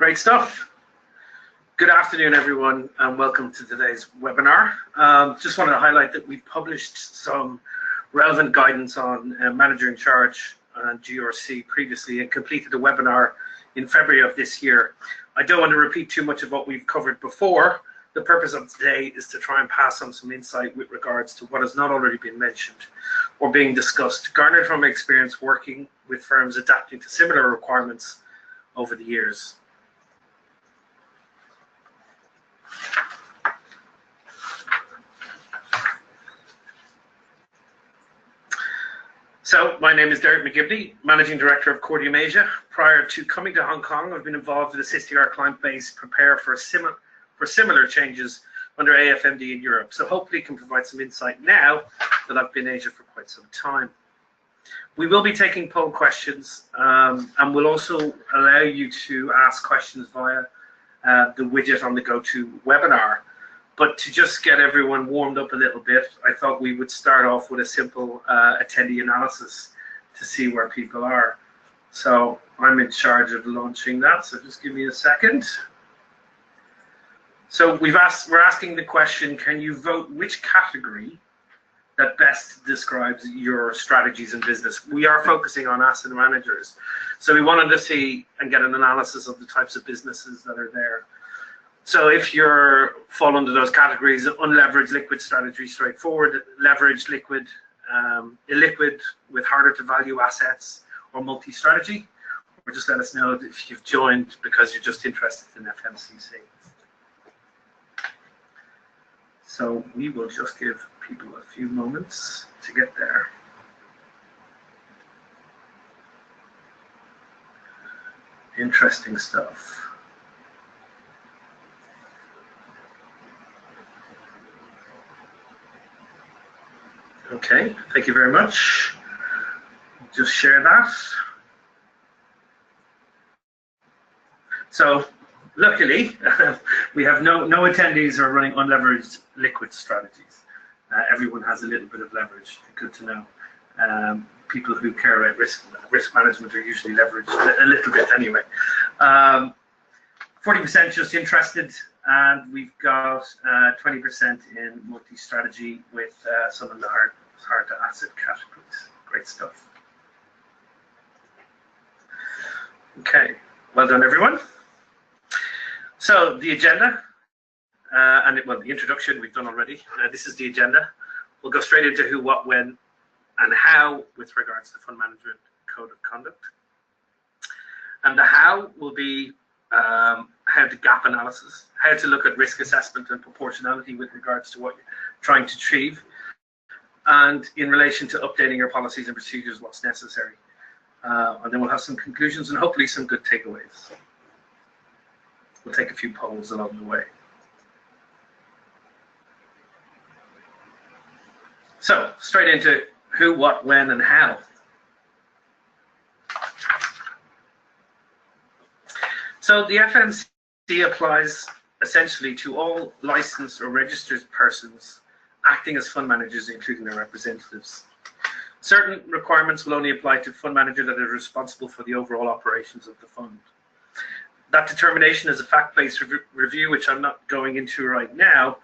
Great stuff. Good afternoon, everyone, and welcome to today's webinar. Just wanted to highlight that we published some relevant guidance on manager in charge and GRC previously and completed a webinar in February of this year. I don't want to repeat too much of what we've covered before. The purpose of today is to try and pass on some insight with regards to what has not already been mentioned or being discussed, garnered from my experience working with firms adapting to similar requirements over the years. So, my name is Derek McGibney, Managing Director of Cordium Asia. Prior to coming to Hong Kong, I've been involved in assisting our client base prepare for similar changes under AFMD in Europe. So hopefully can provide some insight now that I've been in Asia for quite some time. We will be taking poll questions and we'll also allow you to ask questions via the widget on the GoToWebinar. But to just get everyone warmed up a little bit, I thought we would start off with a simple attendee analysis to see where people are. So I'm in charge of launching that, so just give me a second. So we're asking the question, can you vote which category that best describes your strategies and business? We are focusing on asset managers. So we wanted to see and get an analysis of the types of businesses that are there. So if you fall under those categories, unleveraged liquid strategy, straightforward, leveraged liquid, illiquid with harder to value assets, or multi-strategy, or just let us know if you've joined because you're just interested in FMCC. So we will just give people a few moments to get there. Interesting stuff. Okay, thank you very much. Just share that. So, luckily, we have no attendees who are running unleveraged liquid strategies. Everyone has a little bit of leverage. Good to know. People who care about risk management are usually leveraged a little bit anyway. 40% just interested, and we've got 20% in multi-strategy with some of the hard to asset categories. Great stuff. Okay, well done, everyone. So the agenda, well, the introduction we've done already. This is the agenda. We'll go straight into who, what, when, and how with regards to fund management code of conduct. And the how will be how to gap analysis, how to look at risk assessment and proportionality with regards to what you're trying to achieve, and in relation to updating your policies and procedures, what's necessary. And then we'll have some conclusions and hopefully some good takeaways. We'll take a few polls along the way. So, straight into who, what, when, and how. So the FMC applies essentially to all licensed or registered persons acting as fund managers, including their representatives. Certain requirements will only apply to fund manager that is responsible for the overall operations of the fund. That determination is a fact-based review, which I'm not going into right now,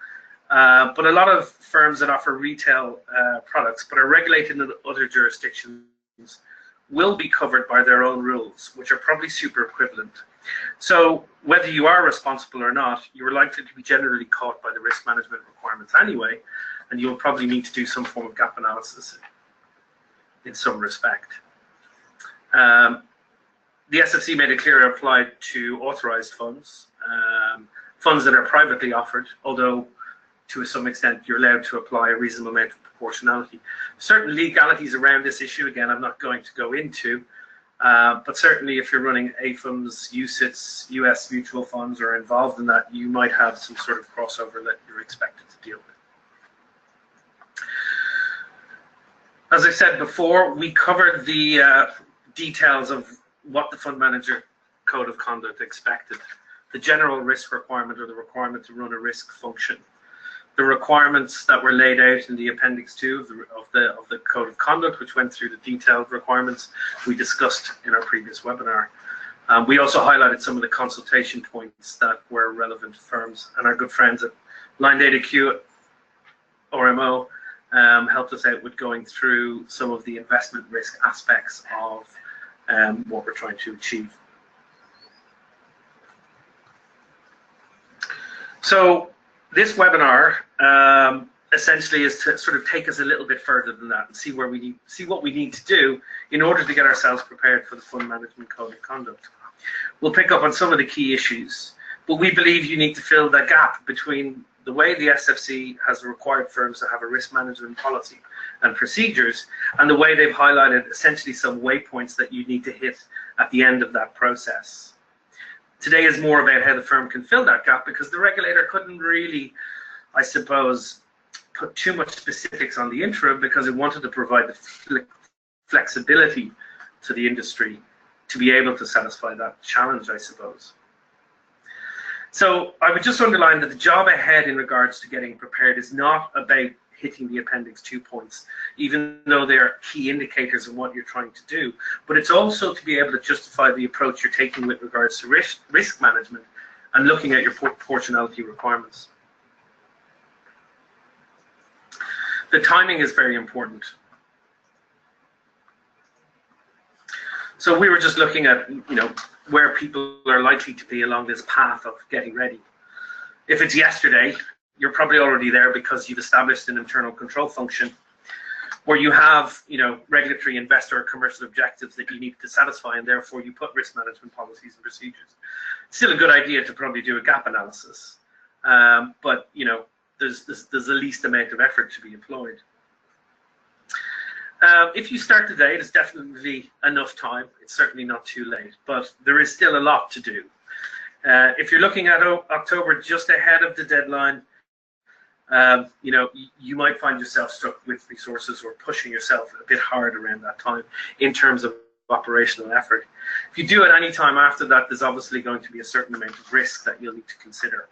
but a lot of firms that offer retail products but are regulated in other jurisdictions will be covered by their own rules, which are probably super equivalent. So whether you are responsible or not, you're likely to be generally caught by the risk management requirements anyway, and you'll probably need to do some form of gap analysis in some respect. The SFC made it clear it applied to authorized funds, funds that are privately offered, although to some extent you're allowed to apply a reasonable amount of proportionality. Certain legalities around this issue, again, I'm not going to go into, but certainly if you're running AFMs, UCITS, US mutual funds are involved in that, you might have some sort of crossover that you're expected to deal with. As I said before, we covered the details of what the fund manager code of conduct expected, the general risk requirement or the requirement to run a risk function, the requirements that were laid out in the Appendix 2 of the code of conduct, which went through the detailed requirements we discussed in our previous webinar. We also highlighted some of the consultation points that were relevant to firms, and our good friends at Line Data Q RMO helped us out with going through some of the investment risk aspects of what we're trying to achieve. So this webinar essentially is to sort of take us a little bit further than that and see what we need to do in order to get ourselves prepared for the Fund Management Code of Conduct. We'll pick up on some of the key issues, but we believe you need to fill that gap between the way the SFC has required firms to have a risk management policy and procedures, and the way they've highlighted essentially some waypoints that you need to hit at the end of that process. Today is more about how the firm can fill that gap, because the regulator couldn't really, I suppose, put too much specifics on the interim, because it wanted to provide the flexibility to the industry to be able to satisfy that challenge, I suppose. So I would just underline that the job ahead in regards to getting prepared is not about hitting the Appendix 2 points, even though they're key indicators of what you're trying to do, but it's also to be able to justify the approach you're taking with regards to risk management and looking at your proportionality requirements. The timing is very important. So we were just looking at, where people are likely to be along this path of getting ready. If it's yesterday, you're probably already there because you've established an internal control function where you have, regulatory, investor, or commercial objectives that you need to satisfy, and therefore you put risk management policies and procedures. It's still a good idea to probably do a gap analysis, but there's the least amount of effort to be employed. If you start today, there's definitely enough time. It's certainly not too late, but there is still a lot to do. If you're looking at October, just ahead of the deadline, you might find yourself stuck with resources or pushing yourself a bit hard around that time in terms of operational effort. If you do it any time after that, there's obviously going to be a certain amount of risk that you'll need to consider.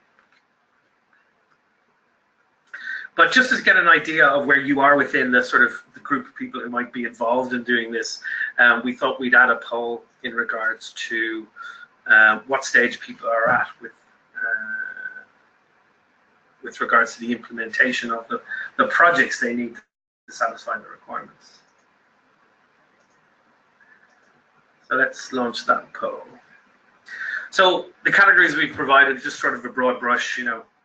But just to get an idea of where you are within the sort of the group of people who might be involved in doing this, we thought we'd add a poll in regards to what stage people are at with regards to the implementation of the projects they need to satisfy the requirements. So let's launch that poll. So the categories we've provided, just sort of a broad brush,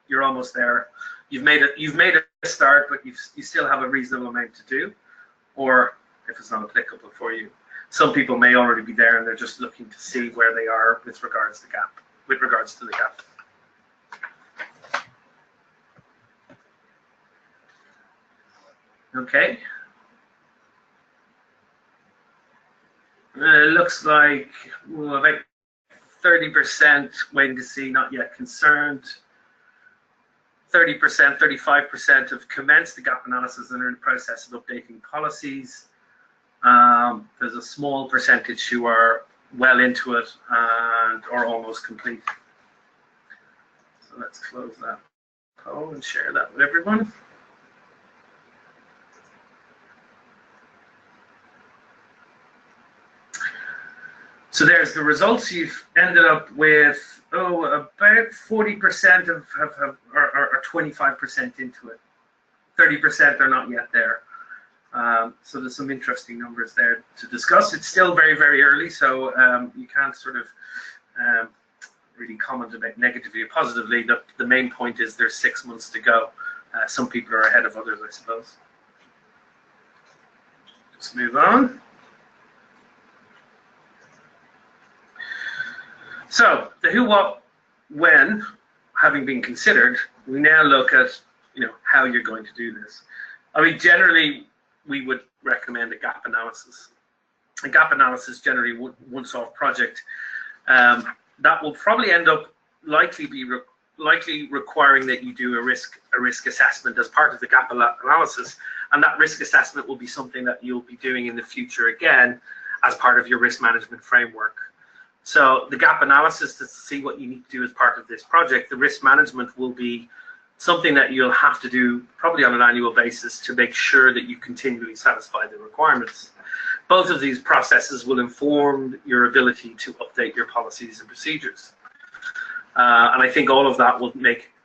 you're almost there. You've made a start, but you still have a reasonable amount to do, or if it's not applicable for you, some people may already be there and they're just looking to see where they are with regards to the gap. Okay. It looks like about 30% waiting to see, not yet concerned. 30%, 35% have commenced the gap analysis and are in the process of updating policies. There's a small percentage who are well into it and are almost complete. So let's close that poll and share that with everyone. So there's the results. You've ended up with, about 40% are 25% into it. 30% are not yet there. So there's some interesting numbers there to discuss. It's still very, very early, so you can't sort of really comment about negatively or positively. The main point is there's 6 months to go. Some people are ahead of others, I suppose. Let's move on. So the who, what, when having been considered, we now look at how you're going to do this. I mean, generally we would recommend a gap analysis. A gap analysis generally once-off project that will probably end up likely requiring that you do a risk assessment as part of the gap analysis, and that risk assessment will be something that you'll be doing in the future again as part of your risk management framework. So the gap analysis to see what you need to do as part of this project. The risk management will be something that you'll have to do probably on an annual basis to make sure that you continually satisfy the requirements. Both of these processes will inform your ability to update your policies and procedures. And I think all of that will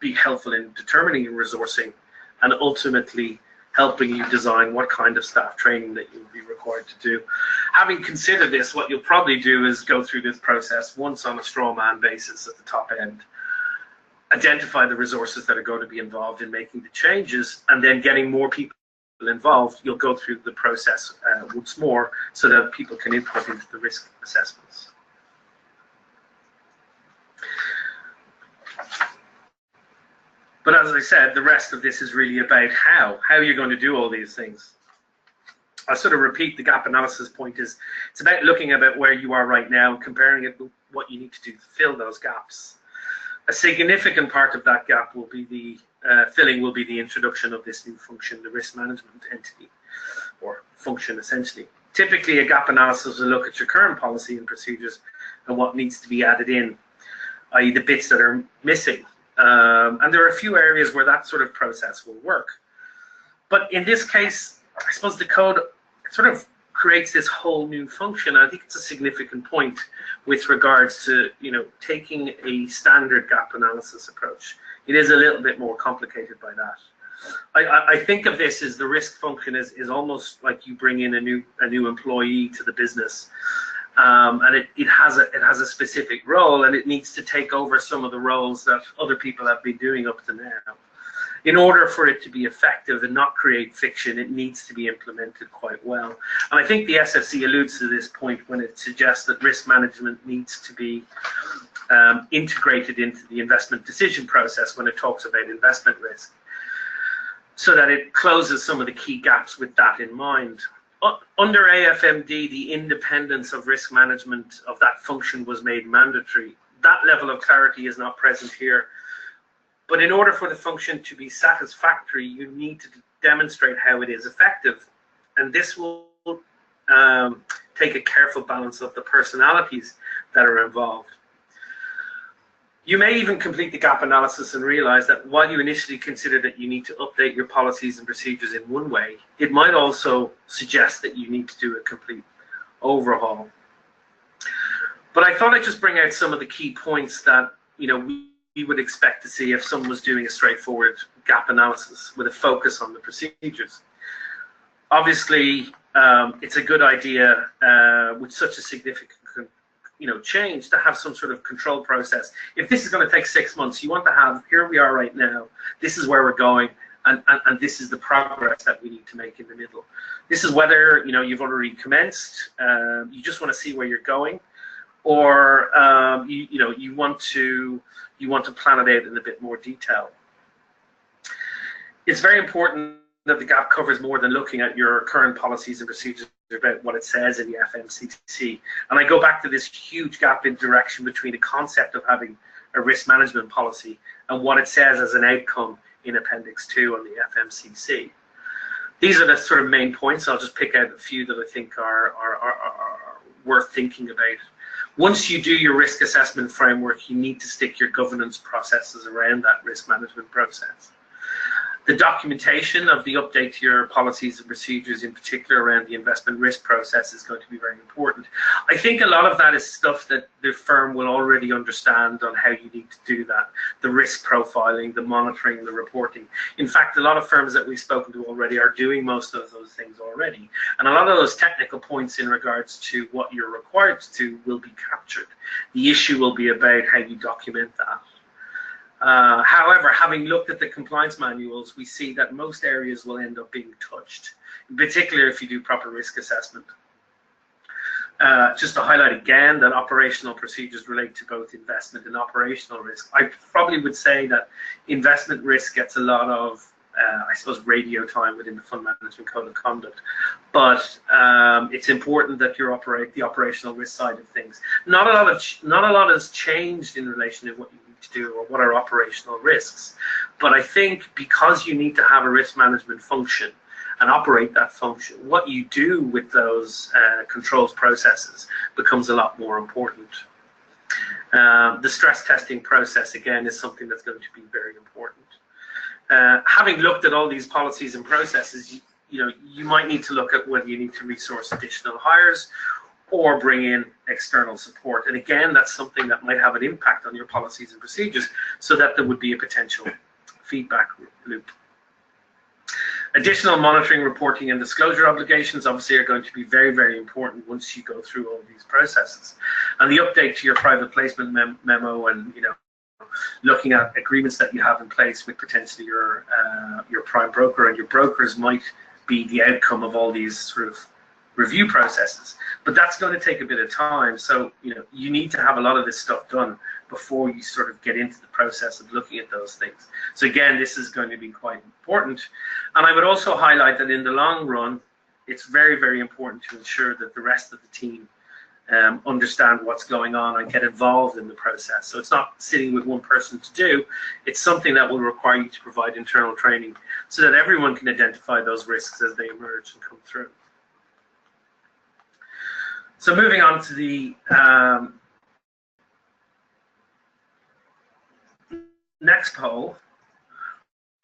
be helpful in determining your resourcing and ultimately helping you design what kind of staff training that you'll be required to do. Having considered this, what you'll probably do is go through this process once on a straw man basis at the top end, identify the resources that are going to be involved in making the changes, and then getting more people involved, you'll go through the process once more so that people can input into the risk assessments. But as I said, the rest of this is really about how you're going to do all these things. I'll sort of repeat the gap analysis point is, it's about looking at where you are right now, comparing it with what you need to do to fill those gaps. A significant part of that gap will be the filling will be the introduction of this new function, the risk management entity, or function essentially. Typically, a gap analysis will look at your current policy and procedures and what needs to be added in, i.e. the bits that are missing. And there are a few areas where that sort of process will work. But in this case, I suppose the code sort of creates this whole new function. I think it's a significant point with regards to, taking a standard gap analysis approach. It is a little bit more complicated by that. I think of this as the risk function is almost like you bring in a new employee to the business. And it has a specific role, and it needs to take over some of the roles that other people have been doing up to now. In order for it to be effective and not create fiction, it needs to be implemented quite well. And I think the SFC alludes to this point when it suggests that risk management needs to be integrated into the investment decision process when it talks about investment risk, so that it closes some of the key gaps with that in mind. Under AFMD, the independence of risk management of that function was made mandatory. That level of clarity is not present here. But in order for the function to be satisfactory, you need to demonstrate how it is effective. And this will take a careful balance of the personalities that are involved. You may even complete the gap analysis and realize that while you initially consider that you need to update your policies and procedures in one way, it might also suggest that you need to do a complete overhaul. But I thought I'd just bring out some of the key points that we would expect to see if someone was doing a straightforward gap analysis with a focus on the procedures. Obviously, it's a good idea with such a significant change to have some sort of control process. If this is going to take 6 months, you want to have, here we are right now, this is where we're going, and this is the progress that we need to make in the middle. This is whether you've already commenced, you just want to see where you're going, or you want to plan it out in a bit more detail. It's very important that the gap covers more than looking at your current policies and procedures about what it says in the FMCC. And I go back to this huge gap in direction between the concept of having a risk management policy and what it says as an outcome in Appendix 2 on the FMCC. These are the sort of main points. I'll just pick out a few that I think are worth thinking about. Once you do your risk assessment framework, you need to stick your governance processes around that risk management process. The documentation of the update to your policies and procedures, in particular around the investment risk process, is going to be very important. I think a lot of that is stuff that the firm will already understand on how you need to do that. The risk profiling, the monitoring, the reporting. In fact, a lot of firms that we've spoken to already are doing most of those things already. And a lot of those technical points in regards to what you're required to do will be captured. The issue will be about how you document that. However, having looked at the compliance manuals, we see that most areas will end up being touched, in particular if you do proper risk assessment. Just to highlight again that operational procedures relate to both investment and operational risk. I probably would say that investment risk gets a lot of, I suppose, radio time within the Fund Management Code of Conduct, but it's important that you operate the operational risk side of things. Not a lot has changed in relation to what you to do or what are operational risks, but I think because you need to have a risk management function and operate that function, what you do with those controls processes becomes a lot more important. The stress testing process again is something that's going to be very important. Having looked at all these policies and processes, you might need to look at whether you need to resource additional hires or bring in external support. And again, that's something that might have an impact on your policies and procedures, so that there would be a potential feedback loop. Additional monitoring, reporting, and disclosure obligations obviously are going to be very, very important once you go through all these processes. And the update to your private placement memo, and looking at agreements that you have in place with potentially your prime broker, and your brokers might be the outcome of all these sort of review processes. But that's going to take a bit of time. So you need to have a lot of this stuff done before you sort of get into the process of looking at those things. So again, this is going to be quite important. And I would also highlight that in the long run, it's very, very important to ensure that the rest of the team understand what's going on and get involved in the process. So it's not sitting with one person to do, it's something that will require you to provide internal training so that everyone can identify those risks as they emerge and come through. So moving on to the next poll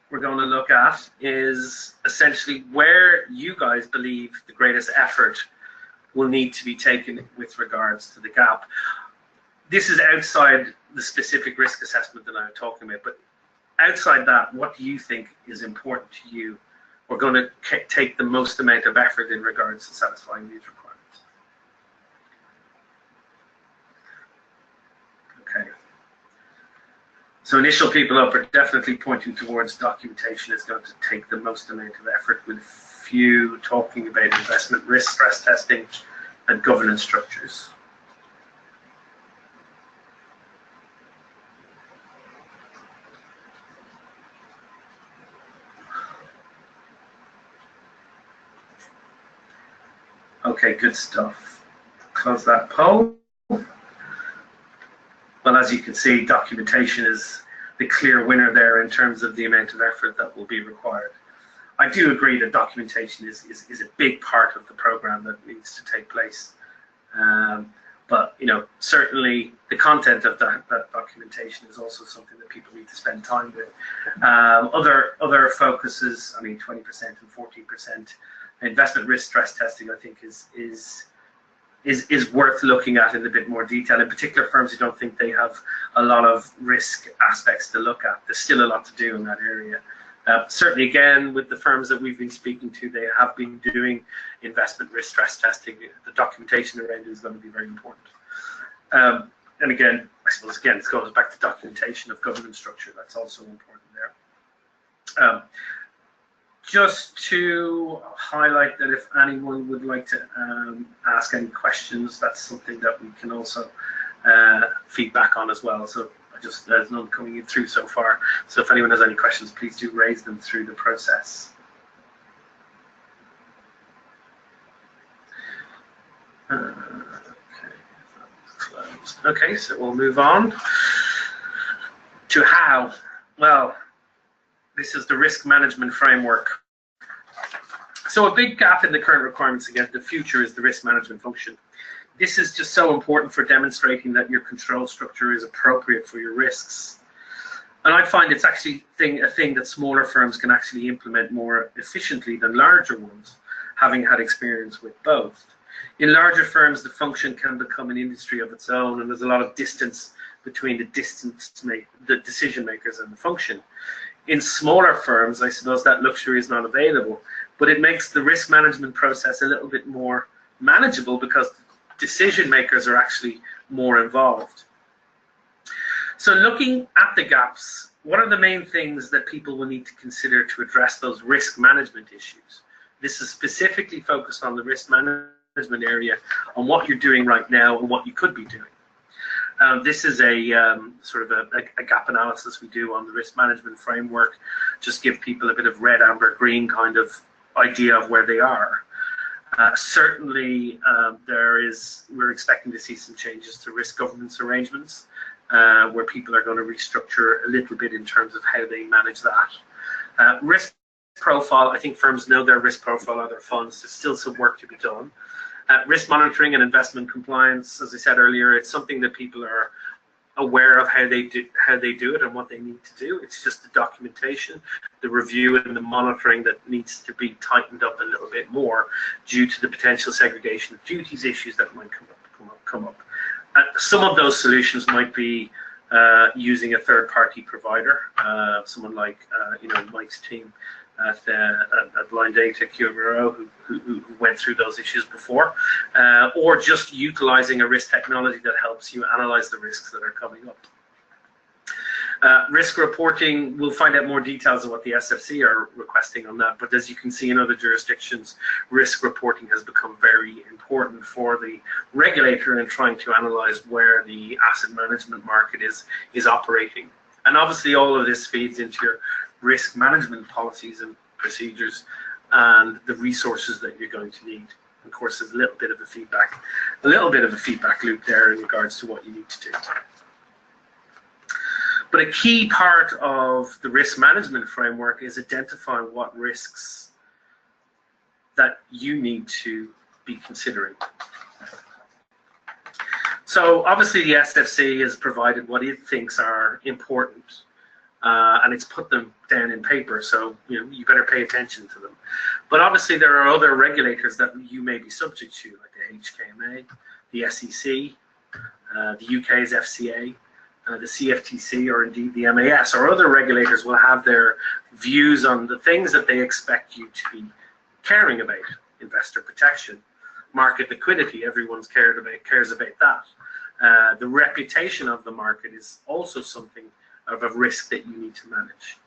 we're going to look at is essentially where you guys believe the greatest effort will need to be taken with regards to the gap. This is outside the specific risk assessment that I'm talking about, but outside that, what do you think is important to you or going to take the most amount of effort in regards to satisfying these requirements? Okay. So initial people up are definitely pointing towards documentation is going to take the most amount of effort, with few talking about investment risk stress testing and governance structures. Okay, good stuff. Close that poll. Well, as you can see, documentation is the clear winner there in terms of the amount of effort that will be required. I do agree that documentation is a big part of the program that needs to take place. But certainly the content of that documentation is also something that people need to spend time with. Other focuses, 20% and 14%. Investment risk stress testing, I think, is worth looking at in a bit more detail. In particular, firms who don't think they have a lot of risk aspects to look at. There's still a lot to do in that area. Certainly, again, with the firms that we've been speaking to, they have been doing investment risk stress testing. The documentation around it is going to be very important. And again, I suppose, again, it goes back to documentation of governance structure. That's also important there. Just to highlight that if anyone would like to ask any questions, that's something that we can also feedback on as well. So there's none coming in through so far. So if anyone has any questions, please do raise them through the process. Okay, so we'll move on to how. Well, this is the risk management framework. So a big gap in the current requirements against the future is the risk management function. This is just so important for demonstrating that your control structure is appropriate for your risks. And I find it's actually a thing that smaller firms can actually implement more efficiently than larger ones, having had experience with both. In larger firms, the function can become an industry of its own, and there's a lot of distance between the decision makers and the function. In smaller firms, I suppose that luxury is not available, but it makes the risk management process a little bit more manageable because decision makers are actually more involved. So looking at the gaps, what are the main things that people will need to consider to address those risk management issues? This is specifically focused on the risk management area, on what you're doing right now and what you could be doing. This is a sort of a gap analysis we do on the risk management framework, just give people a bit of red, amber, green kind of idea of where they are. Certainly, we're expecting to see some changes to risk governance arrangements, where people are going to restructure a little bit in terms of how they manage that. Risk profile, I think firms know their risk profile of their funds. There's still some work to be done. Risk monitoring and investment compliance, as I said earlier, it's something that people are aware of how they do it and what they need to do. It's just the documentation, the review, and the monitoring that needs to be tightened up a little bit more due to the potential segregation of duties issues that might come up. Some of those solutions might be using a third-party provider, someone like Mike's team at Blind Data QMRO, who went through those issues before, or just utilizing a risk technology that helps you analyze the risks that are coming up. Risk reporting, we'll find out more details of what the SFC are requesting on that, but as you can see in other jurisdictions, risk reporting has become very important for the regulator in trying to analyze where the asset management market is operating. And obviously all of this feeds into your risk management policies and procedures and the resources that you're going to need. Of course, there's a little bit of a feedback loop there in regards to what you need to do. But a key part of the risk management framework is identifying what risks that you need to be considering. So obviously the SFC has provided what it thinks are important, and it's put them down in paper, so you better pay attention to them. But obviously there are other regulators that you may be subject to, like the HKMA, the SEC, the UK's FCA, the CFTC, or indeed the MAS, or other regulators will have their views on the things that they expect you to be caring about. Investor protection, market liquidity, everyone's cares about that. The reputation of the market is also something of a risk that you need to manage.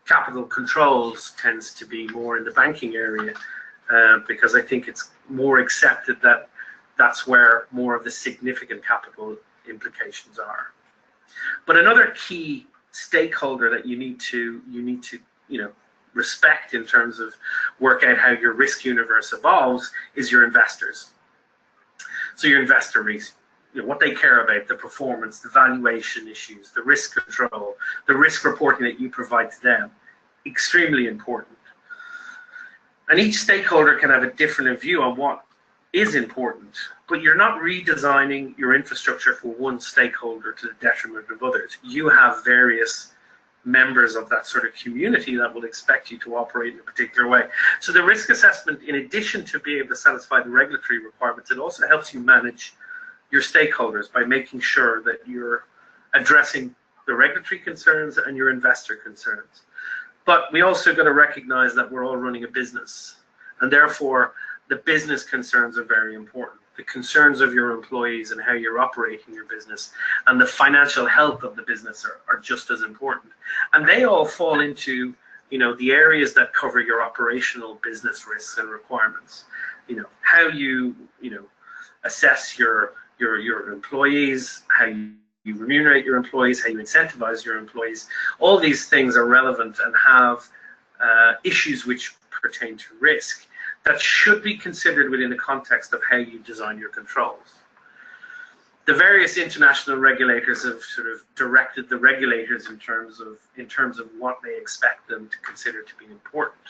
Capital controls tends to be more in the banking area, because I think it's more accepted that that's where more of the significant capital implications are. But another key stakeholder that you need to respect in terms of work out how your risk universe evolves is your investors. So your investor risk, what they care about, the performance, the valuation issues, the risk control, the risk reporting that you provide to them, extremely important. And each stakeholder can have a different view on what is important, but you're not redesigning your infrastructure for one stakeholder to the detriment of others. You have various members of that sort of community that will expect you to operate in a particular way. So the risk assessment, in addition to being able to satisfy the regulatory requirements, it also helps you manage your stakeholders by making sure that you're addressing the regulatory concerns and your investor concerns. But we also got to recognize that we're all running a business, and therefore the business concerns are very important. The concerns of your employees and how you're operating your business and the financial health of the business are just as important. And they all fall into, the areas that cover your operational business risks and requirements. How you, assess your employees, how you remunerate your employees, how you incentivize your employees. All these things are relevant and have issues which pertain to risk that should be considered within the context of how you design your controls. The various international regulators have sort of directed the regulators in terms of what they expect them to consider to be important,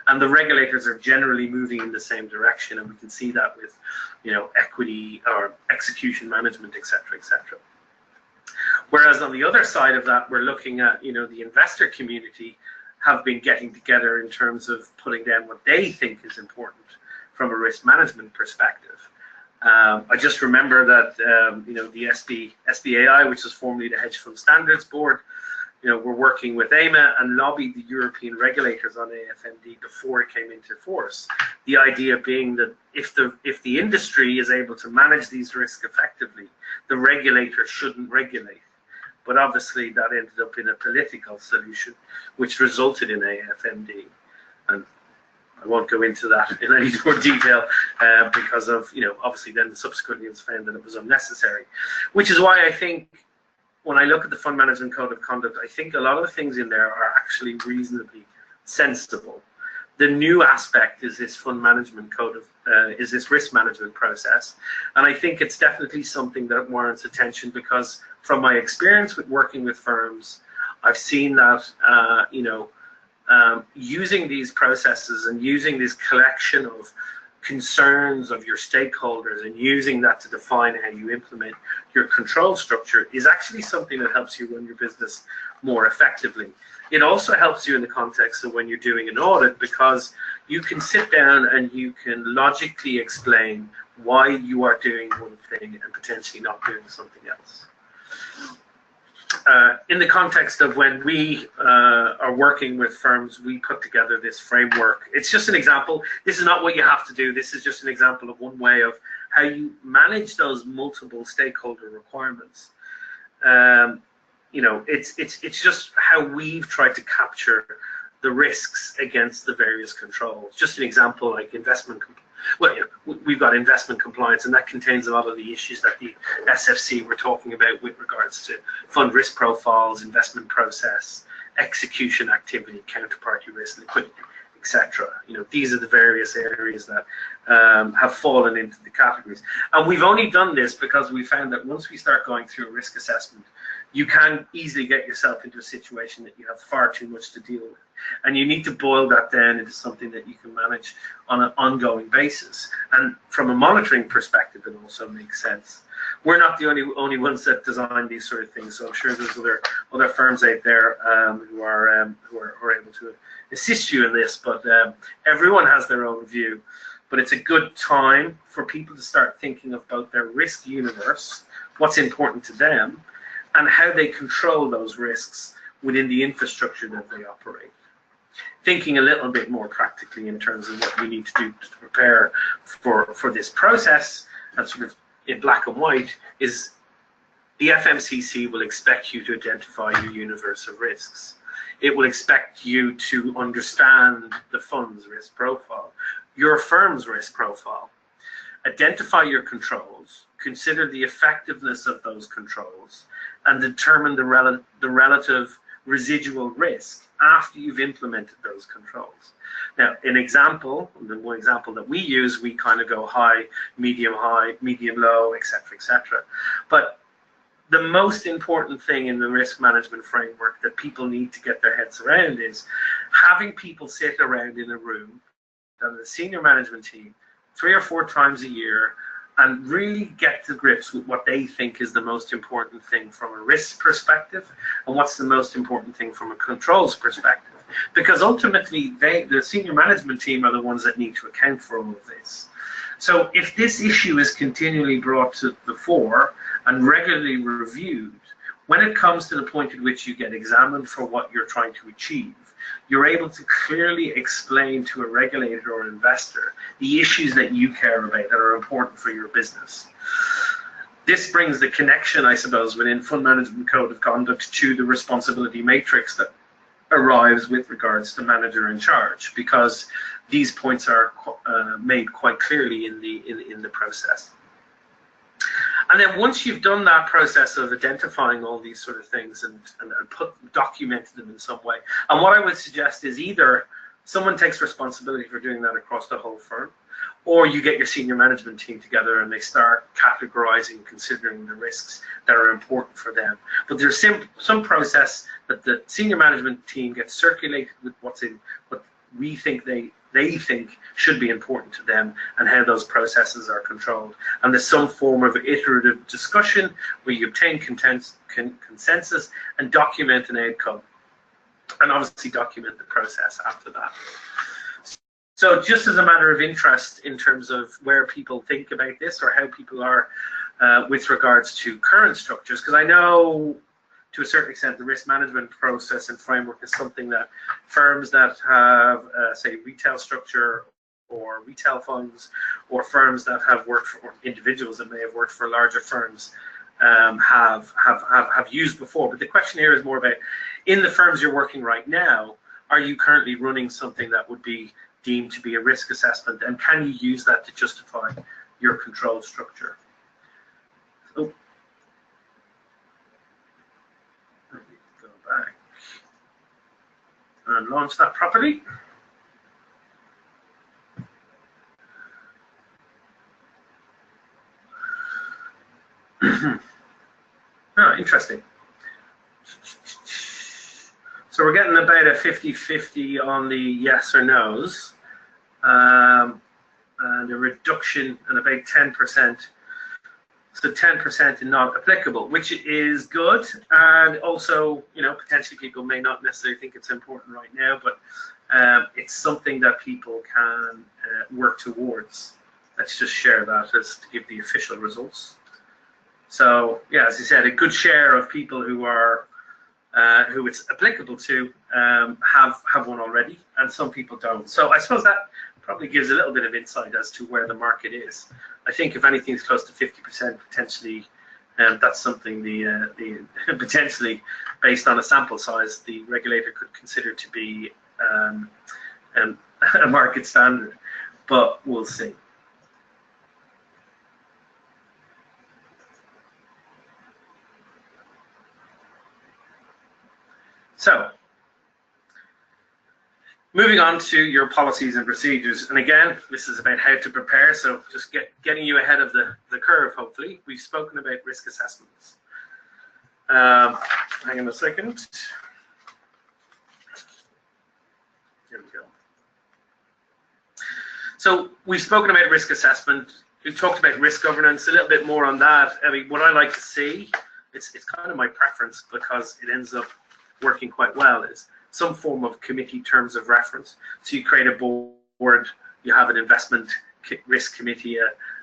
and the regulators are generally moving in the same direction, and we can see that with, equity or execution management, etc., etc. Whereas on the other side of that, we're looking at, the investor community have been getting together in terms of putting down what they think is important from a risk management perspective. I just remember that the SBAI, which was formerly the Hedge Fund Standards Board, we're working with AIMA and lobbied the European regulators on AFMD before it came into force. The idea being that if the industry is able to manage these risks effectively, the regulator shouldn't regulate. But obviously that ended up in a political solution, which resulted in AFMD. And I won't go into that in any more detail because of, obviously then subsequently it was found that it was unnecessary. Which is why I think when I look at the Fund Management Code of Conduct, I think a lot of the things in there are actually reasonably sensible. The new aspect is this fund management code of, is this risk management process. And I think it's definitely something that warrants attention because from my experience with working with firms, I've seen that, using these processes and using this collection of concerns of your stakeholders and using that to define how you implement your control structure is actually something that helps you run your business more effectively. It also helps you in the context of when you're doing an audit, because you can sit down and you can logically explain why you are doing one thing and potentially not doing something else. In the context of when we are working with firms, we put together this framework. It's just an example. This is not what you have to do. This is just an example of one way of how you manage those multiple stakeholder requirements. You know, it's just how we've tried to capture the risks against the various controls. Just an example, like investment. Well, you know, we've got investment compliance, and that contains a lot of the issues that the SFC were talking about with regards to fund risk profiles, investment process, execution activity, counterparty risk, liquidity, etc. You know, these are the various areas that have fallen into the categories. And we've only done this because we found that once we start going through a risk assessment, you can easily get yourself into a situation that you have far too much to deal with. And you need to boil that down into something that you can manage on an ongoing basis. And from a monitoring perspective, it also makes sense. We're not the only ones that design these sort of things, so I'm sure there's other firms out there who are able to assist you in this. But everyone has their own view. But it's a good time for people to start thinking about their risk universe, what's important to them, and how they control those risks within the infrastructure that they operate. Thinking a little bit more practically in terms of what we need to do to prepare for this process, and sort of in black and white, is the FMCC will expect you to identify your universe of risks. It will expect you to understand the fund's risk profile, your firm's risk profile, identify your controls, consider the effectiveness of those controls, and determine the relative residual risk after you've implemented those controls. Now, the one example that we use, we kind of go high, medium, low, etc., etc. But the most important thing in the risk management framework that people need to get their heads around is having people sit around in a room, and the senior management team, 3 or 4 times a year, and really get to grips with what they think is the most important thing from a risk perspective and what's the most important thing from a controls perspective. Because ultimately, the senior management team are the ones that need to account for all of this. So if this issue is continually brought to the fore and regularly reviewed, when it comes to the point at which you get examined for what you're trying to achieve, you're able to clearly explain to a regulator or investor the issues that you care about that are important for your business. This brings the connection, I suppose, within Fund Management Code of Conduct to the responsibility matrix that arrives with regards to manager in charge, because these points are made quite clearly in the process. And then once you've done that process of identifying all these sort of things and documented them in some way, and what I would suggest is either someone takes responsibility for doing that across the whole firm, or you get your senior management team together and they start categorizing, considering the risks that are important for them. But there's some process that the senior management team gets circulated with what we think they think should be important to them and how those processes are controlled. And there's some form of iterative discussion where you obtain consensus and document an outcome, and obviously document the process after that. So just as a matter of interest in terms of where people think about this or how people are with regards to current structures, because I know to a certain extent the risk management process and framework is something that firms that have, say, retail structure or retail funds, or firms that have worked for, or individuals that may have worked for larger firms have used before. But the question here is more about, in the firms you're working right now, are you currently running something that would be deemed to be a risk assessment, and can you use that to justify your control structure? So, let me go back and launch that properly. Oh, interesting. So we're getting about a 50-50 on the yes or no's. And and a reduction in about 10%. So 10% in not applicable, which is good, and also, you know, potentially people may not necessarily think it's important right now, but it's something that people can work towards. Let's just share that as to give the official results. So yeah, as I said, a good share of people who are who it's applicable to have one already, and some people don't. So I suppose that probably gives a little bit of insight as to where the market is. I think if anything's close to 50%, potentially, that's something the potentially, based on a sample size, the regulator could consider to be a market standard, but we'll see. So, moving on to your policies and procedures, and again, this is about how to prepare, so just getting you ahead of the curve, hopefully. We've spoken about risk assessments. Hang on a second. Here we go. So we've spoken about risk assessment. We've talked about risk governance, a little bit more on that. I mean, what I like to see, it's kind of my preference because it ends up working quite well, is some form of committee terms of reference. So you create a board, you have an investment risk committee,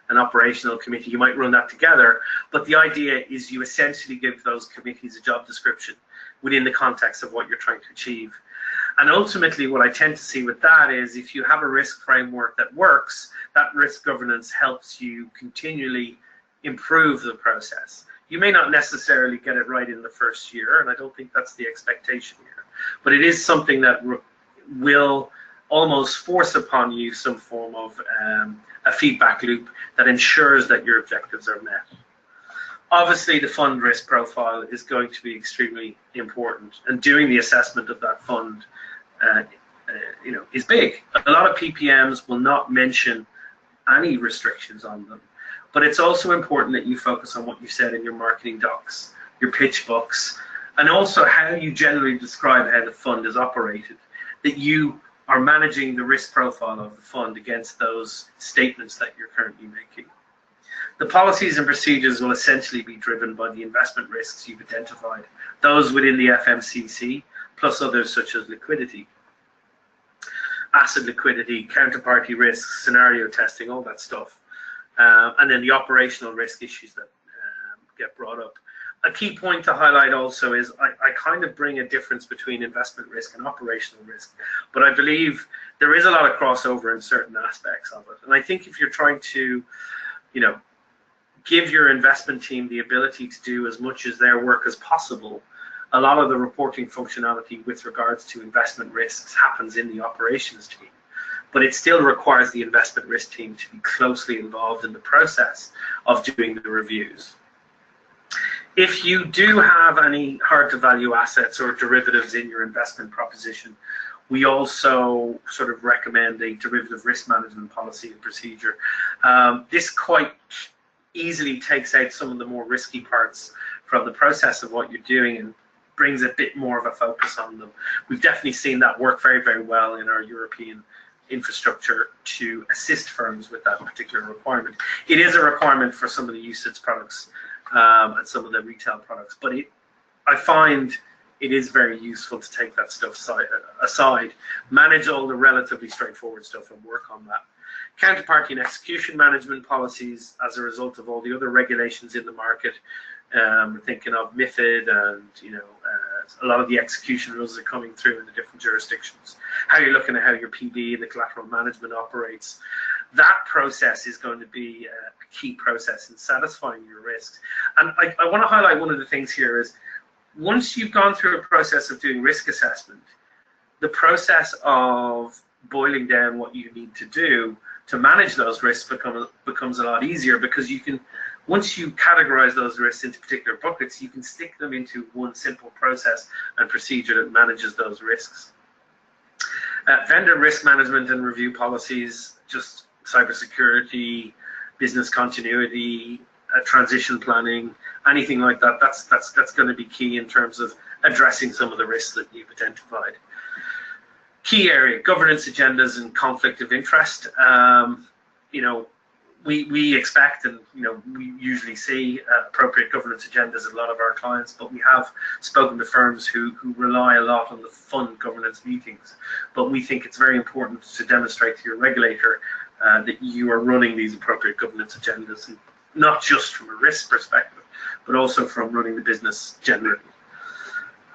an operational committee, you might run that together, but the idea is you essentially give those committees a job description within the context of what you're trying to achieve. And ultimately what I tend to see with that is if you have a risk framework that works, that risk governance helps you continually improve the process. You may not necessarily get it right in the first year, and I don't think that's the expectation here, but it is something that will almost force upon you some form of a feedback loop that ensures that your objectives are met. Obviously, the fund risk profile is going to be extremely important, and doing the assessment of that fund you know, is big. A lot of PPMs will not mention any restrictions on them. But it's also important that you focus on what you said in your marketing docs, your pitch books, and also how you generally describe how the fund is operated, that you are managing the risk profile of the fund against those statements that you're currently making. The policies and procedures will essentially be driven by the investment risks you've identified, those within the FMCC, plus others such as liquidity, asset liquidity, counterparty risks, scenario testing, all that stuff. And then the operational risk issues that get brought up. A key point to highlight also is I kind of bring a difference between investment risk and operational risk, but I believe there is a lot of crossover in certain aspects of it. And I think if you're trying to, you know, give your investment team the ability to do as much as their work as possible, a lot of the reporting functionality with regards to investment risks happens in the operations team. But it still requires the investment risk team to be closely involved in the process of doing the reviews. If you do have any hard to value assets or derivatives in your investment proposition, we also sort of recommend a derivative risk management policy and procedure. This quite easily takes out some of the more risky parts from the process of what you're doing and brings a bit more of a focus on them. We've definitely seen that work very, very well in our European infrastructure to assist firms with that particular requirement. It is a requirement for some of the UCITS products and some of the retail products, but I find it is very useful to take that stuff aside, manage all the relatively straightforward stuff and work on that. Counterparty and execution management policies as a result of all the other regulations in the market. We're thinking of MiFID and, you know, a lot of the execution rules are coming through in the different jurisdictions. How you're looking at how your PB and the collateral management operates. That process is going to be a key process in satisfying your risks. And I want to highlight one of the things here is once you've gone through a process of doing risk assessment, the process of boiling down what you need to do to manage those risks becomes a lot easier, because you can, once you categorize those risks into particular buckets, you can stick them into one simple process and procedure that manages those risks. Vendor risk management and review policies, just cybersecurity, business continuity, transition planning, anything like that, that's going to be key in terms of addressing some of the risks that you've identified. Key area, governance agendas and conflict of interest. we expect, and we usually see appropriate governance agendas in a lot of our clients, but we have spoken to firms who rely a lot on the fund governance meetings. But we think it's very important to demonstrate to your regulator that you are running these appropriate governance agendas, and not just from a risk perspective, but also from running the business generally.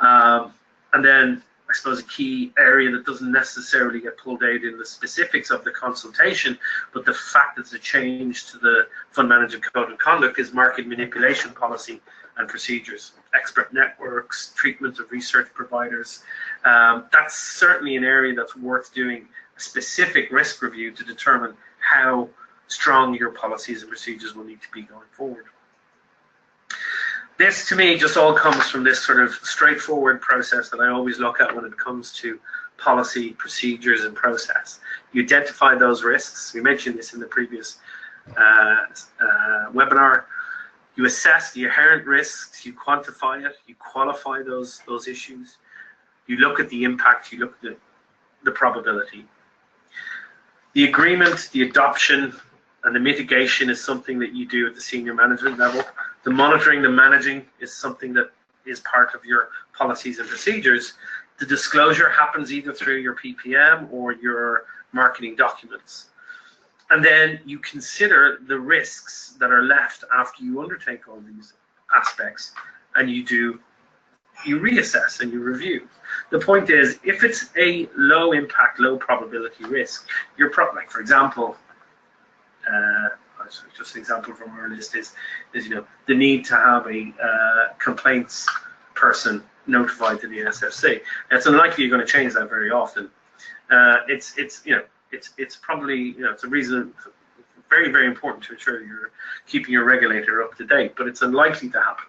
And then I suppose a key area that doesn't necessarily get pulled out in the specifics of the consultation, but the fact that it's a change to the fund manager code of conduct, is market manipulation policy and procedures, expert networks, treatment of research providers. That's certainly an area that's worth doing a specific risk review to determine how strong your policies and procedures will need to be going forward. This, to me, just all comes from this sort of straightforward process that I always look at when it comes to policy, procedures, and process. You identify those risks. We mentioned this in the previous webinar. You assess the inherent risks, you quantify it, you qualify those issues, you look at the impact, you look at the probability. The agreement, the adoption, and the mitigation is something that you do at the senior management level. The monitoring, the managing is something that is part of your policies and procedures. The disclosure happens either through your PPM or your marketing documents. And then you consider the risks that are left after you undertake all these aspects, and you reassess and you review. The point is, if it's a low impact, low probability risk, like for example, just an example from our list is the need to have a complaints person notified to the SFC. It's unlikely you're going to change that very often. It's probably it's a reason very, very important to ensure you're keeping your regulator up to date, but it's unlikely to happen.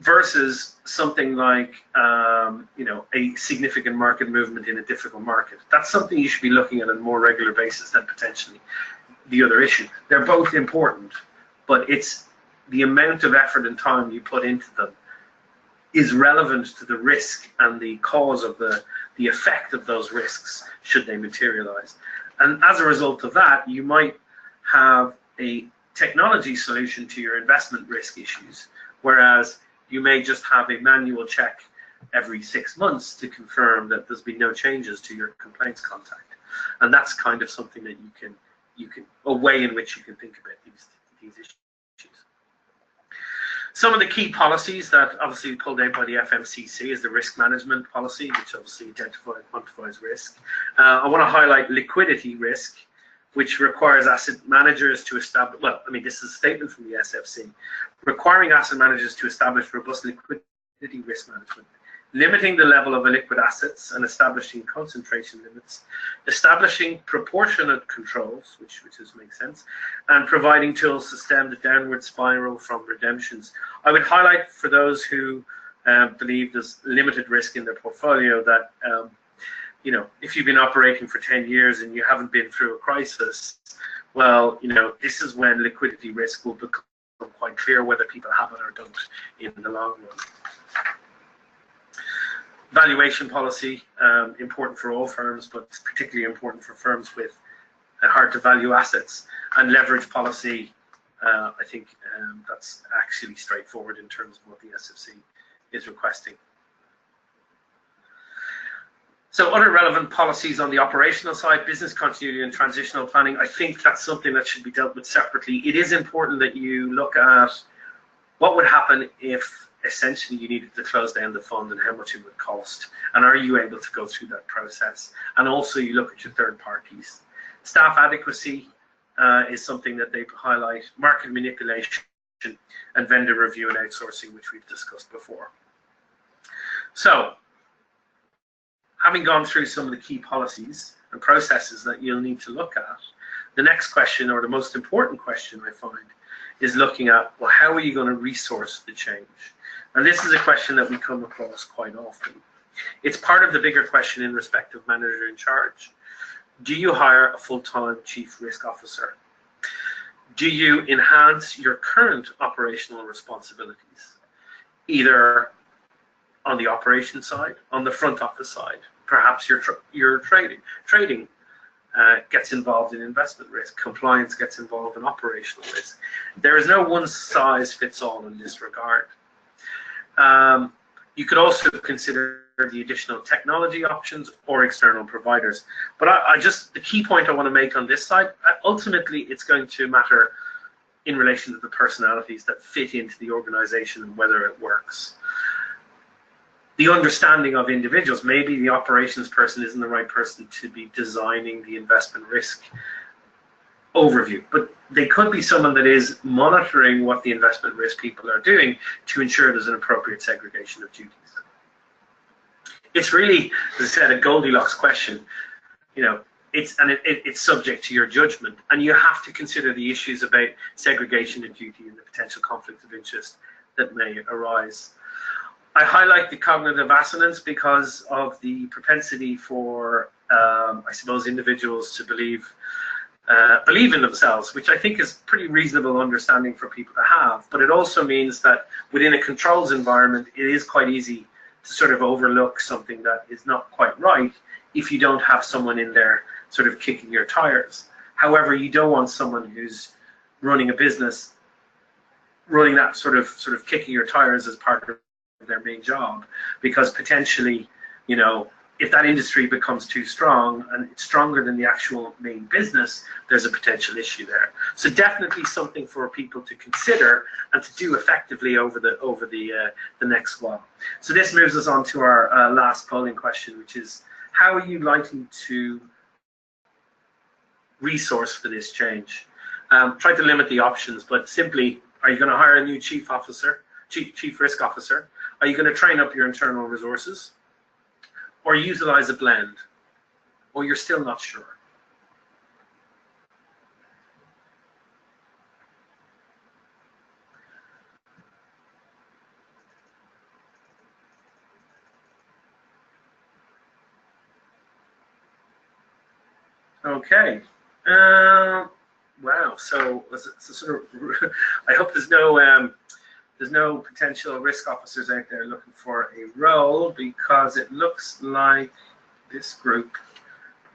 Versus something like a significant market movement in a difficult market. That's something you should be looking at on a more regular basis than potentially the other issue. They're both important, but it's the amount of effort and time you put into them is relevant to the risk and the cause of the effect of those risks should they materialize. And as a result of that, you might have a technology solution to your investment risk issues, whereas you may just have a manual check every 6 months to confirm that there's been no changes to your complaints contact. And that's kind of something that a way in which you can think about these issues. Some of the key policies that obviously pulled out by the FMCC is the risk management policy, which obviously identifies and quantifies risk. I want to highlight liquidity risk, which requires asset managers to establish, this is a statement from the SFC, requiring asset managers to establish robust liquidity risk management, limiting the level of illiquid assets and establishing concentration limits, establishing proportionate controls, which makes sense, and providing tools to stem the downward spiral from redemptions. I would highlight for those who believe there's limited risk in their portfolio that if you've been operating for 10 years and you haven't been through a crisis, well, this is when liquidity risk will become quite clear whether people have it or don't in the long run. Valuation policy, important for all firms, but it's particularly important for firms with hard to value assets. And leverage policy, I think that's actually straightforward in terms of what the SFC is requesting. So other relevant policies on the operational side, business continuity and transitional planning, I think that's something that should be dealt with separately. It is important that you look at what would happen if essentially you needed to close down the fund and how much it would cost, and are you able to go through that process? And also you look at your third parties. Staff adequacy is something that they highlight, market manipulation and vendor review and outsourcing, which we've discussed before. So having gone through some of the key policies and processes that you'll need to look at, the next question, or the most important question I find, is looking at, well, how are you going to resource the change? And this is a question that we come across quite often. It's part of the bigger question in respect of manager in charge. Do you hire a full-time chief risk officer? Do you enhance your current operational responsibilities, either on the operation side, on the front office side, perhaps your trading gets involved in investment risk. Compliance gets involved in operational risk. There is no one size fits all in this regard. You could also consider the additional technology options or external providers. But the key point I want to make on this side, ultimately it's going to matter in relation to the personalities that fit into the organization and whether it works. The understanding of individuals, maybe the operations person isn't the right person to be designing the investment risk overview, but they could be someone that is monitoring what the investment risk people are doing to ensure there's an appropriate segregation of duties. It's really, as I said, a Goldilocks question. You know, it's subject to your judgment, and you have to consider the issues about segregation of duty and the potential conflict of interest that may arise. I highlight the cognitive assonance because of the propensity for, I suppose, individuals to believe in themselves, which I think is pretty reasonable understanding for people to have. But it also means that within a controls environment, it is quite easy to sort of overlook something that is not quite right if you don't have someone in there sort of kicking your tires. However, you don't want someone who's running a business, running that sort of kicking your tires as part of their main job, because potentially, you know, if that industry becomes too strong and it's stronger than the actual main business, there's a potential issue there. So definitely something for people to consider and to do effectively over the next while. So this moves us on to our last polling question, which is, how are you likely to resource for this change? Try to limit the options, but simply, are you going to hire a new chief risk officer? Are you going to train up your internal resources? Or utilize a blend? Or you're still not sure? Okay. Wow. So sort of, I hope there's no potential risk officers out there looking for a role, because it looks like this group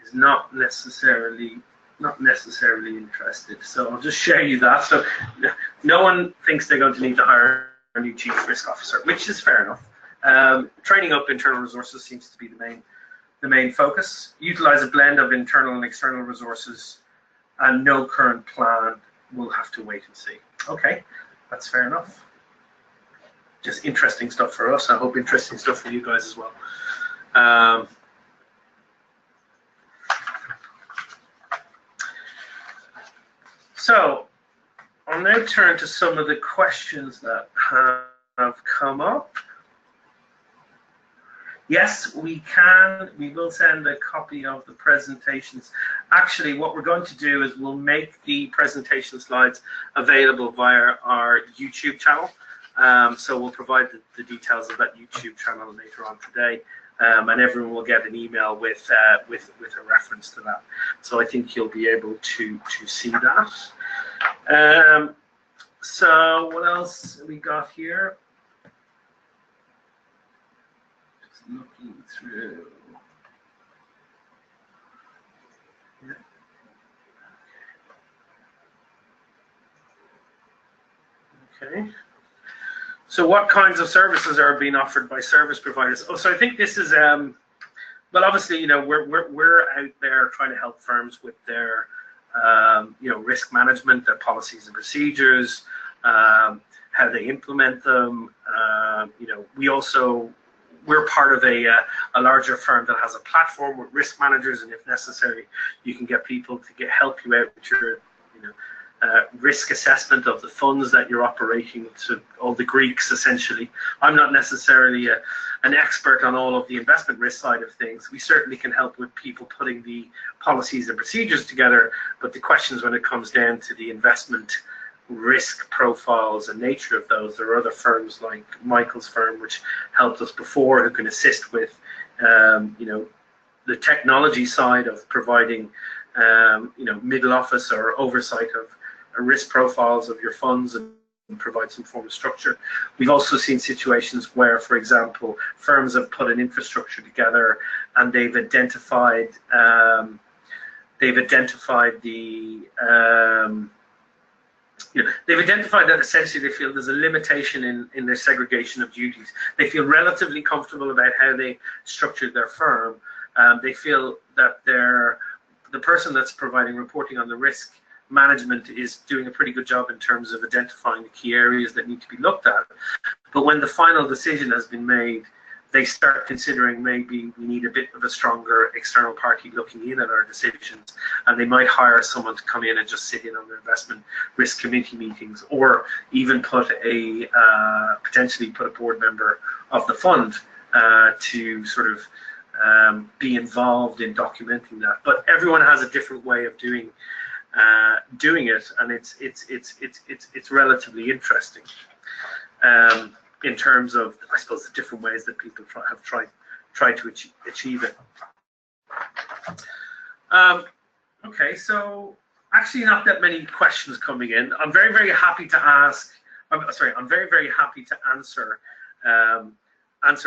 is not necessarily interested. So I'll just share you that. So no one thinks they're going to need to hire a new chief risk officer, which is fair enough. Training up internal resources seems to be the main focus. Utilize a blend of internal and external resources, and no current plan. We'll have to wait and see. Okay, that's fair enough. Just interesting stuff for us. I hope interesting stuff for you guys as well. So I'll now turn to some of the questions that have come up. Yes, we can. We will send a copy of the presentations. Actually, what we're going to do is we'll make the presentation slides available via our YouTube channel. So we'll provide the details of that YouTube channel later on today, and everyone will get an email with a reference to that. So I think you'll be able to see that. So what else we got here? Just looking through. Yeah. Okay. So what kinds of services are being offered by service providers? Oh, so I think this is, well, obviously, you know, we're out there trying to help firms with their, you know, risk management, their policies and procedures, how they implement them. You know, we're part of a larger firm that has a platform with risk managers, and if necessary, you can get people to help you out with your, you know, risk assessment of the funds that you're operating, to all the Greeks essentially. I'm not necessarily an expert on all of the investment risk side of things. We certainly can help with people putting the policies and procedures together, but the questions when it comes down to the investment risk profiles and nature of those, there are other firms like Michael's firm, which helped us before, who can assist with you know, the technology side of providing you know, middle office or oversight of risk profiles of your funds and provide some form of structure. We've also seen situations where, for example, firms have put an infrastructure together and they've identified they've identified they've identified that essentially they feel there's a limitation in their segregation of duties. They feel relatively comfortable about how they structured their firm. They feel that the person that's providing reporting on the risk management is doing a pretty good job in terms of identifying the key areas that need to be looked at. But when the final decision has been made, they start considering maybe we need a bit of a stronger external party looking in at our decisions, and they might hire someone to come in and just sit in on the investment risk committee meetings, or even potentially put a board member of the fund to sort of be involved in documenting that. But everyone has a different way of doing it, and it's relatively interesting. In terms of, I suppose, the different ways that people have tried to achieve it. Okay, so actually not that many questions coming in. I'm very, very happy to I'm very, very happy to answer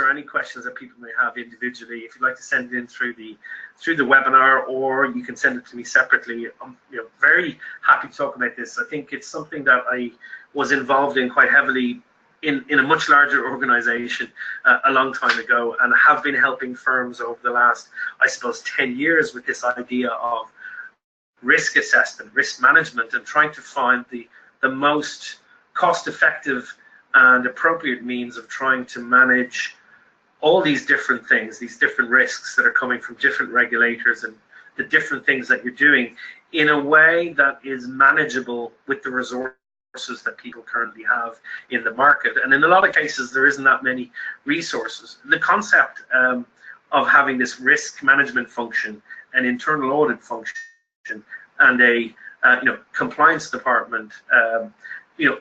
any questions that people may have individually. If you'd like to send it in through the webinar, or you can send it to me separately. I'm very happy to talk about this. I think it's something that I was involved in quite heavily in a much larger organization a long time ago, and have been helping firms over the last, I suppose, 10 years with this idea of risk assessment, risk management, and trying to find the most cost-effective and appropriate means of trying to manage all these different things, these different risks that are coming from different regulators and the different things that you're doing in a way that is manageable with the resources that people currently have in the market. And in a lot of cases, there isn't that many resources. The concept of having this risk management function, an internal audit function, and a compliance department,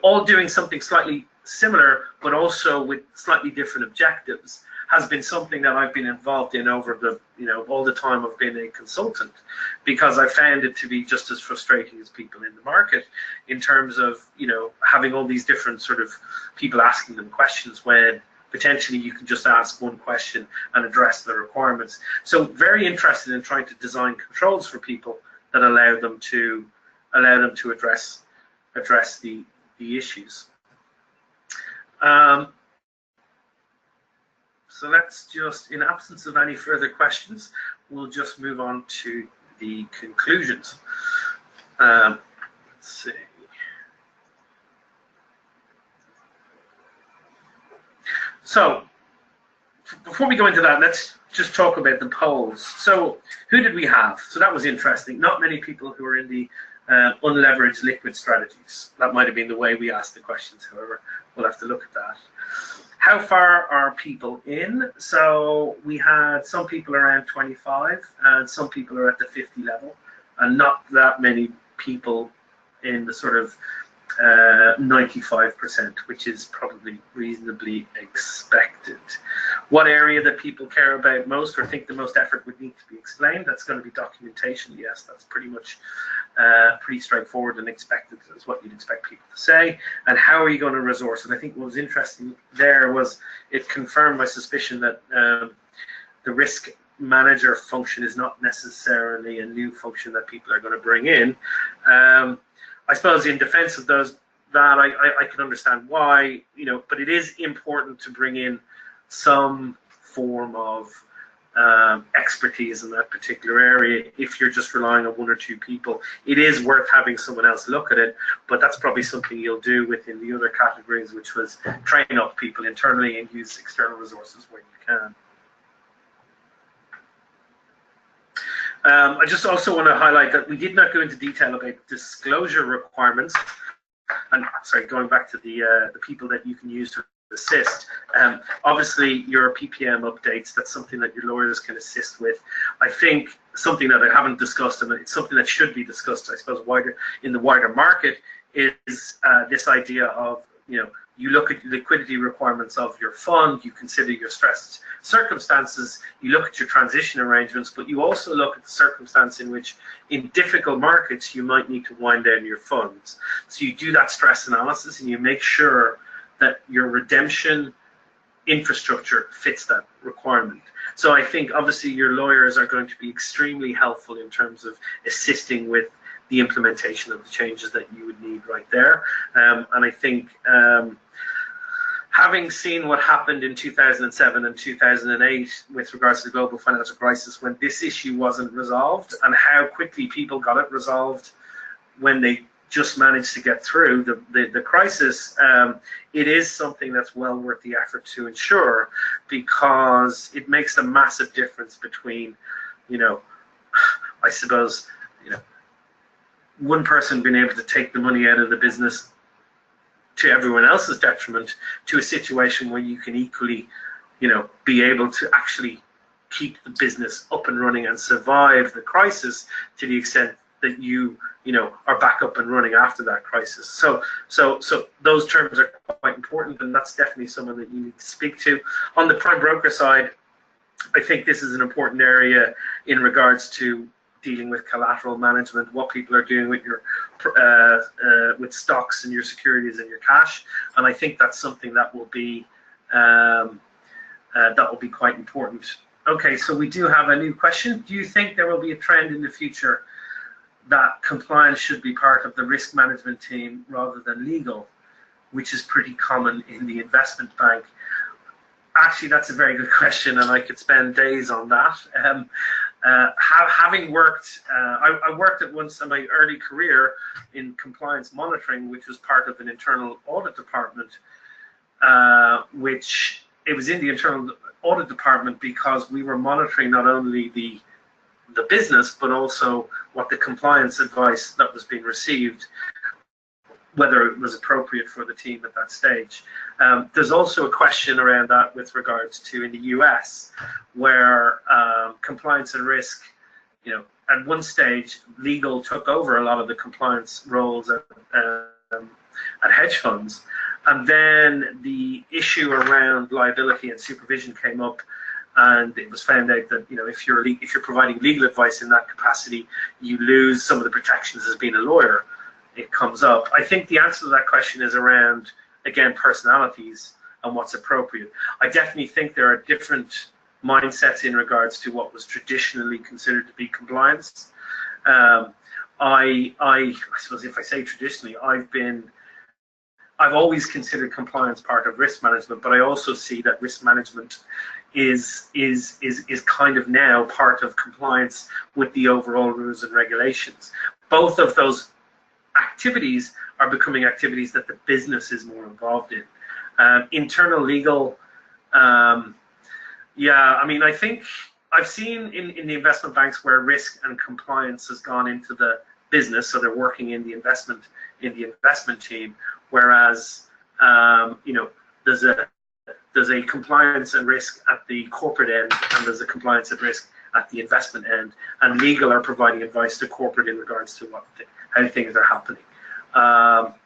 all doing something slightly similar, but also with slightly different objectives, has been something that I've been involved in over the, all the time I've been a consultant, because I found it to be just as frustrating as people in the market in terms of, having all these different sort of people asking them questions when potentially you can just ask one question and address the requirements. So very interested in trying to design controls for people that allow them to address the issues. So let's just, in absence of any further questions, we'll just move on to the conclusions. Let's see. So before we go into that, let's just talk about the polls. So who did we have? So that was interesting. Not many people who are in the unleveraged liquid strategies. That might have been the way we asked the questions. However, we'll have to look at that. How far are people in? So we had some people around 25, and some people are at the 50 level, and not that many people in the sort of 95%, which is probably reasonably expected. What area that people care about most or think the most effort would need to be explained? That's going to be documentation. Yes, that's pretty much pretty straightforward and expected, is what you'd expect people to say. And how are you going to resource? And I think what was interesting there was it confirmed my suspicion that the risk manager function is not necessarily a new function that people are going to bring in. I suppose in defense of those, that I can understand why, but it is important to bring in some form of expertise in that particular area. If you're just relying on one or two people, it is worth having someone else look at it, but that's probably something you'll do within the other categories, which was train up people internally and use external resources where you can. I just also want to highlight that we did not go into detail about disclosure requirements. And sorry, going back to the people that you can use to assist. Obviously, your PPM updates, that's something that your lawyers can assist with. I think something that I haven't discussed, and it's something that should be discussed, I suppose, in the wider market, is this idea of, you look at the liquidity requirements of your fund, you consider your stressed circumstances, you look at your transition arrangements, but you also look at the circumstance in which, in difficult markets, you might need to wind down your funds. So you do that stress analysis and you make sure that your redemption infrastructure fits that requirement. So I think obviously your lawyers are going to be extremely helpful in terms of assisting with the implementation of the changes that you would need right there. And I think having seen what happened in 2007 and 2008 with regards to the global financial crisis, when this issue wasn't resolved, and how quickly people got it resolved when they just managed to get through the crisis, it is something that's well worth the effort to ensure, because it makes a massive difference between, I suppose, one person being able to take the money out of the business to everyone else's detriment, to a situation where you can equally, be able to actually keep the business up and running and survive the crisis to the extent that you are back up and running after that crisis. So those terms are quite important, and that's definitely someone that you need to speak to. On the prime broker side, I think this is an important area in regards to dealing with collateral management, what people are doing with your with stocks and your securities and your cash, and I think that's something that will be quite important. Okay, so we do have a new question. Do you think there will be a trend in the future that compliance should be part of the risk management team rather than legal, which is pretty common in the investment bank? Actually, that's a very good question, and I could spend days on that. Having worked, I worked at once in my early career in compliance monitoring, which was part of an internal audit department, which it was in the internal audit department because we were monitoring not only the business, but also what the compliance advice that was being received, whether it was appropriate for the team at that stage. There's also a question around that with regards to in the US, where compliance and risk, at one stage, legal took over a lot of the compliance roles at hedge funds. And then the issue around liability and supervision came up, and it was found out that if you're providing legal advice in that capacity, you lose some of the protections as being a lawyer. It comes up. I think the answer to that question is around, again, personalities and what's appropriate. I definitely think there are different mindsets in regards to what was traditionally considered to be compliance. I suppose if I say traditionally, I've always considered compliance part of risk management, but I also see that risk management is kind of now part of compliance with the overall rules and regulations. Both of those activities are becoming activities that the business is more involved in. Internal legal, I think I've seen in the investment banks where risk and compliance has gone into the business, so they're working in the investment team, whereas there's a compliance and risk at the corporate end, and there's a compliance and risk at the investment end, and legal are providing advice to corporate in regards to how things are happening.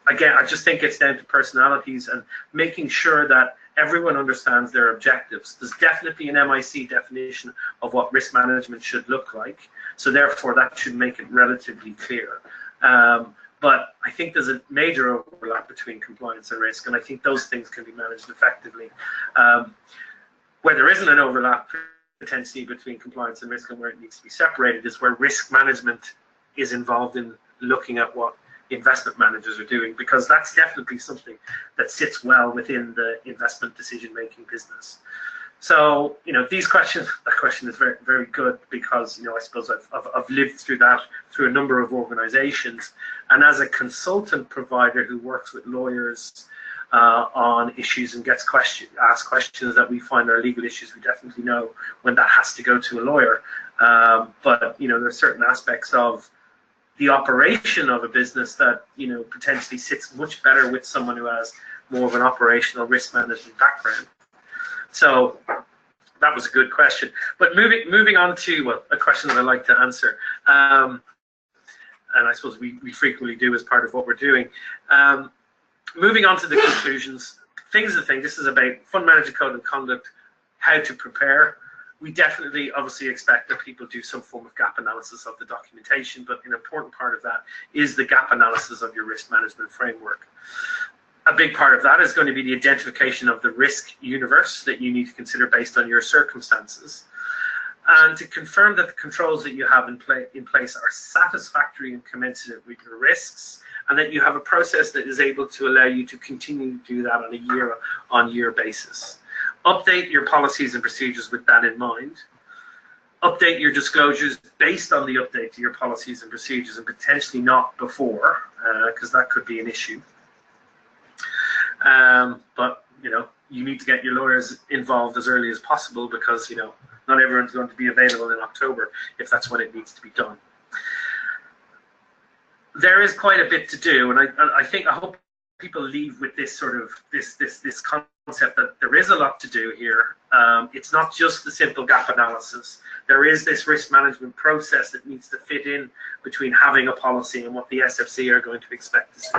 Again, I just think it's down to personalities and making sure that everyone understands their objectives. There's definitely an MIC definition of what risk management should look like, so therefore that should make it relatively clear. But I think there's a major overlap between compliance and risk, and I think those things can be managed effectively. Where there isn't an overlap potentially between compliance and risk and where it needs to be separated is where risk management is involved in looking at what investment managers are doing, because that's definitely something that sits well within the investment decision-making business. So, that question is very, very good, because, I suppose I've lived through that through a number of organizations, and as a consultant provider who works with lawyers on issues and gets asked questions that we find are legal issues, we definitely know when that has to go to a lawyer. But, there are certain aspects of the operation of a business that potentially sits much better with someone who has more of an operational risk management background. So that was a good question. But moving on to a question that I like to answer, and I suppose we frequently do as part of what we're doing. Moving on to the conclusions, things to think. This is about fund manager code of conduct, how to prepare. We definitely obviously expect that people do some form of gap analysis of the documentation, but an important part of that is the gap analysis of your risk management framework. A big part of that is going to be the identification of the risk universe that you need to consider based on your circumstances. and to confirm that the controls that you have in place are satisfactory and commensurate with your risks, and that you have a process that is able to allow you to continue to do that on a year-on-year basis. Update your policies and procedures with that in mind. Update your disclosures based on the update to your policies and procedures, and potentially not before, because that could be an issue. But you need to get your lawyers involved as early as possible, because not everyone's going to be available in October if that's when it needs to be done. There is quite a bit to do, and I hope people leave with this sort of this concept that there is a lot to do here. It's not just the simple gap analysis. There is this risk management process that needs to fit in between having a policy and what the SFC are going to expect to see.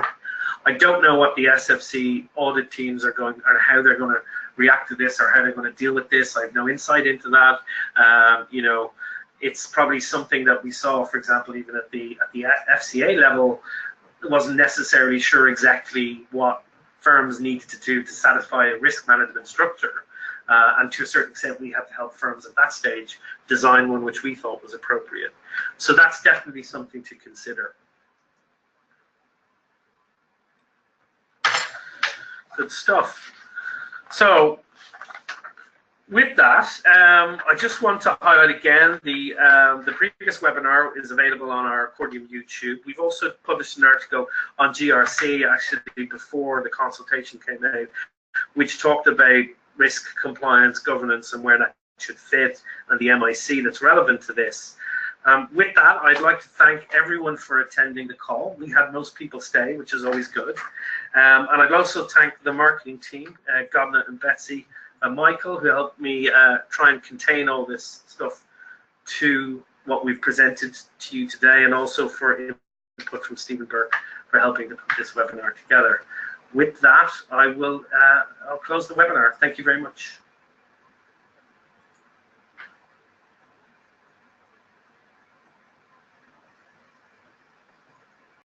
I don't know what the SFC audit teams are going, or how they're going to react to this, or how they're going to deal with this. I have no insight into that. It's probably something that we saw, for example, even at the FCA level, wasn't necessarily sure exactly what firms needed to do to satisfy a risk management structure. And to a certain extent, we have to help firms at that stage design one which we thought was appropriate. So that's definitely something to consider. Good stuff. So with that, I just want to highlight again the previous webinar is available on our Cordium YouTube. We've also published an article on GRC actually before the consultation came out, which talked about risk compliance, governance, and where that should fit, and the MIC that's relevant to this. With that, I'd like to thank everyone for attending the call. We had most people stay, which is always good. And I'd also thank the marketing team, Godna and Betsy, and Michael, who helped me try and contain all this stuff to what we've presented to you today, and also for input from Stephen Burke for helping to put this webinar together. With that, I'll close the webinar. Thank you very much.